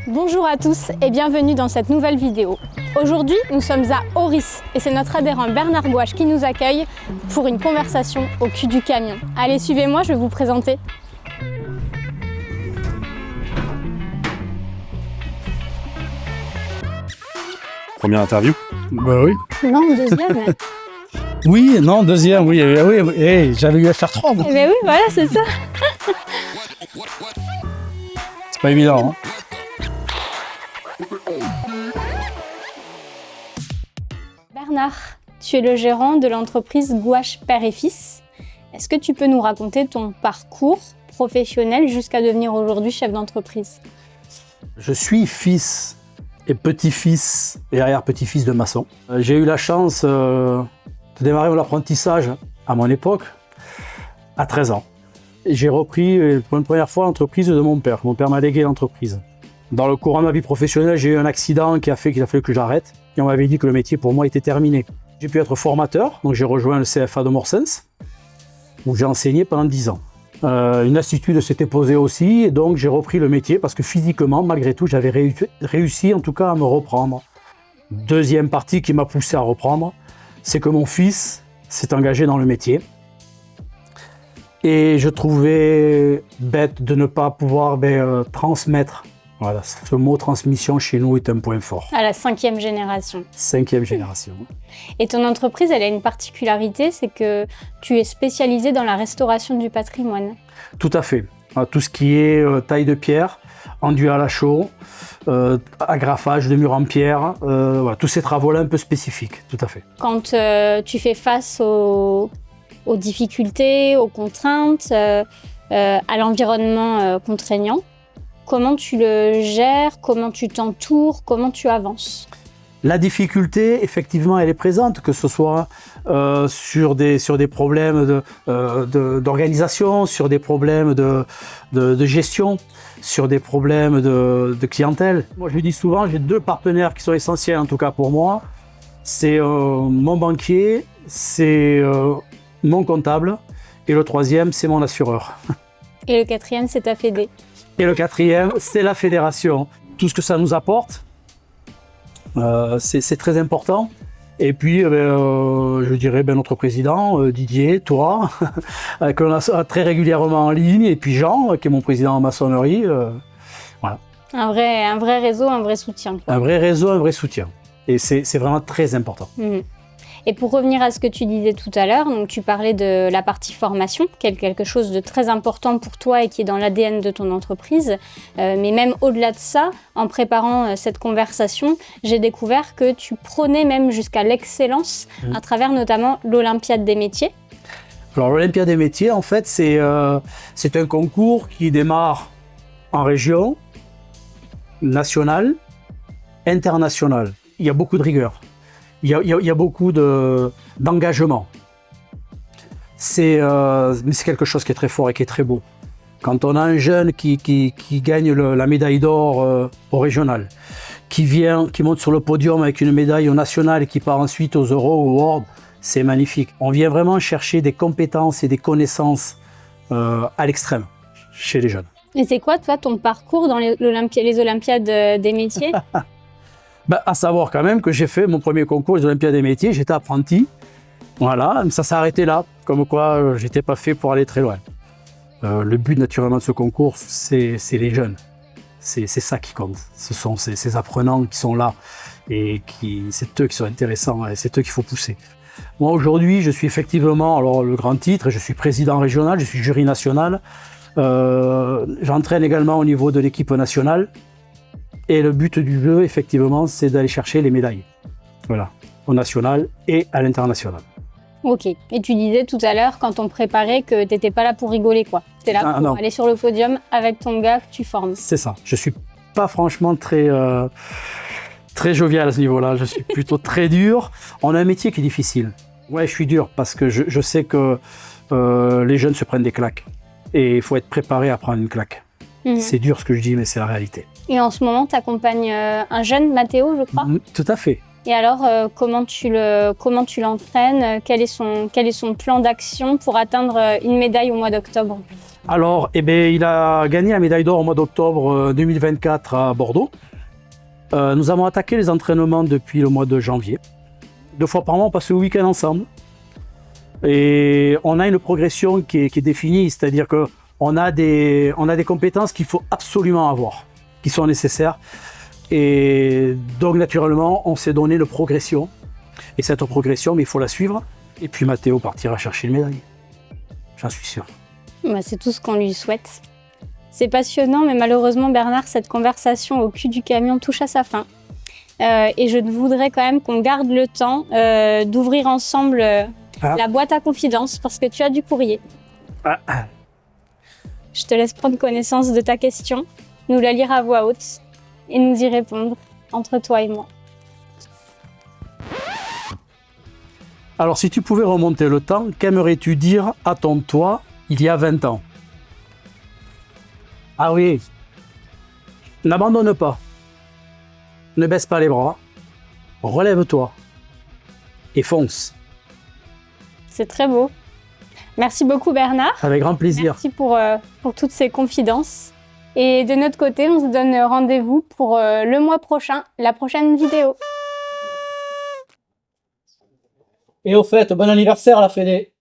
Bonjour à tous et bienvenue dans cette nouvelle vidéo. Aujourd'hui, nous sommes à Oris et c'est notre adhérent Bernard Gouache qui nous accueille pour une conversation au cul du camion. Allez, suivez-moi, je vais vous présenter. Première interview? Bah oui. Non, deuxième. Oui, non, deuxième, oui. Oui, j'avais eu à faire 3. Eh bien oui, voilà, c'est ça. C'est pas évident. Hein. Bernard, tu es le gérant de l'entreprise Gouache Père et Fils. Est-ce que tu peux nous raconter ton parcours professionnel jusqu'à devenir aujourd'hui chef d'entreprise? Je suis fils et petit-fils et arrière-petit-fils de maçon. J'ai eu la chance de démarrer mon apprentissage à mon époque, à 13 ans. J'ai repris pour une première fois l'entreprise de mon père. Mon père m'a légué l'entreprise. Dans le courant de ma vie professionnelle, j'ai eu un accident qu'il a fallu que j'arrête. Et on m'avait dit que le métier pour moi était terminé. J'ai pu être formateur, donc j'ai rejoint le CFA de Morsens, où j'ai enseigné pendant 10 ans. Une lassitude s'était posée aussi, et donc j'ai repris le métier parce que physiquement, malgré tout, j'avais réussi en tout cas à me reprendre. Deuxième partie qui m'a poussé à reprendre, c'est que mon fils s'est engagé dans le métier. Et je trouvais bête de ne pas pouvoir transmettre. Voilà, ce mot transmission chez nous est un point fort. À la 5e génération. 5e génération. Et ton entreprise, elle a une particularité, c'est que tu es spécialisé dans la restauration du patrimoine. Tout à fait. Tout ce qui est taille de pierre, enduit à la chaux, agrafage de murs en pierre, voilà, tous ces travaux-là un peu spécifiques, tout à fait. Quand tu fais face aux difficultés, aux contraintes, à l'environnement contraignant, comment tu le gères, comment tu t'entoures, comment tu avances? La difficulté, effectivement, elle est présente, que ce soit sur des problèmes d'organisation, sur des problèmes de gestion, sur des problèmes de clientèle. Moi, je le dis souvent, j'ai 2 partenaires qui sont essentiels, en tout cas pour moi. C'est mon banquier, c'est mon comptable, et le 3e, c'est mon assureur. Et le 4e, c'est ta fédé. Et le 4e, c'est la fédération. Tout ce que ça nous apporte, c'est très important. Et puis, je dirais notre président, Didier, toi, que l'on a très régulièrement en ligne, et puis Jean, qui est mon président en maçonnerie. Voilà. Un vrai réseau, un vrai soutien. Un vrai réseau, un vrai soutien. Et c'est vraiment très important. Et pour revenir à ce que tu disais tout à l'heure, donc tu parlais de la partie formation, qui est quelque chose de très important pour toi et qui est dans l'ADN de ton entreprise. Mais même au-delà de ça, en préparant cette conversation, j'ai découvert que tu prônais même jusqu'à l'excellence à travers notamment l'Olympiade des métiers. Alors l'Olympiade des métiers, en fait, c'est un concours qui démarre en région, nationale, internationale. Il y a beaucoup de rigueur. Il y a beaucoup d'engagement. Mais c'est quelque chose qui est très fort et qui est très beau. Quand on a un jeune qui gagne la médaille d'or au régional, qui monte sur le podium avec une médaille au national et qui part ensuite aux Euros ou aux World, c'est magnifique. On vient vraiment chercher des compétences et des connaissances à l'extrême chez les jeunes. Et c'est quoi, toi, ton parcours dans les Olympiades des métiers? À savoir quand même que j'ai fait mon premier concours des Olympiades des métiers, j'étais apprenti. Voilà, ça s'est arrêté là, comme quoi j'étais pas fait pour aller très loin. Le but naturellement de ce concours, c'est les jeunes. C'est ça qui compte. Ce sont ces apprenants qui sont là et c'est eux qui sont intéressants et c'est eux qu'il faut pousser. Moi aujourd'hui, je suis effectivement, alors le grand titre, je suis président régional, je suis jury national. J'entraîne également au niveau de l'équipe nationale. Et le but du jeu, effectivement, c'est d'aller chercher les médailles. Voilà, au national et à l'international. Ok. Et tu disais tout à l'heure, quand on préparait, que tu n'étais pas là pour rigoler, quoi. Tu es là pour aller sur le podium avec ton gars que tu formes. C'est ça. Je suis pas franchement très jovial à ce niveau-là. Je suis plutôt très dur. On a un métier qui est difficile. Ouais, je suis dur parce que je sais que les jeunes se prennent des claques. Et il faut être préparé à prendre une claque. C'est dur ce que je dis, mais c'est la réalité. Et en ce moment, tu accompagnes un jeune, Mathéo, je crois. Tout à fait. Et alors, comment tu l'entraînes? Quel est son plan d'action pour atteindre une médaille au mois d'octobre? Alors, eh bien, il a gagné la médaille d'or au mois d'octobre 2024 à Bordeaux. Nous avons attaqué les entraînements depuis le mois de janvier. 2 fois par mois, on passe le week-end ensemble. Et on a une progression qui est définie, c'est-à-dire qu'on a des compétences qu'il faut absolument avoir, qui sont nécessaires. Et donc, naturellement, on s'est donné une progression. Et cette progression, mais il faut la suivre. Et puis, Mathéo partira chercher une médaille. J'en suis sûr. Bah, c'est tout ce qu'on lui souhaite. C'est passionnant, mais malheureusement, Bernard, cette conversation au cul du camion touche à sa fin. Et je voudrais quand même qu'on garde le temps d'ouvrir ensemble la boîte à confidences, parce que tu as du courrier. Je te laisse prendre connaissance de ta question, nous la lire à voix haute et nous y répondre entre toi et moi. Alors, si tu pouvais remonter le temps, qu'aimerais-tu dire à ton toi il y a 20 ans? Ah oui, n'abandonne pas, ne baisse pas les bras, relève-toi et fonce. C'est très beau. Merci beaucoup Bernard. Avec grand plaisir. Merci pour toutes ces confidences. Et de notre côté, on se donne rendez-vous pour le mois prochain, la prochaine vidéo. Et au fait, bon anniversaire à la Fédé.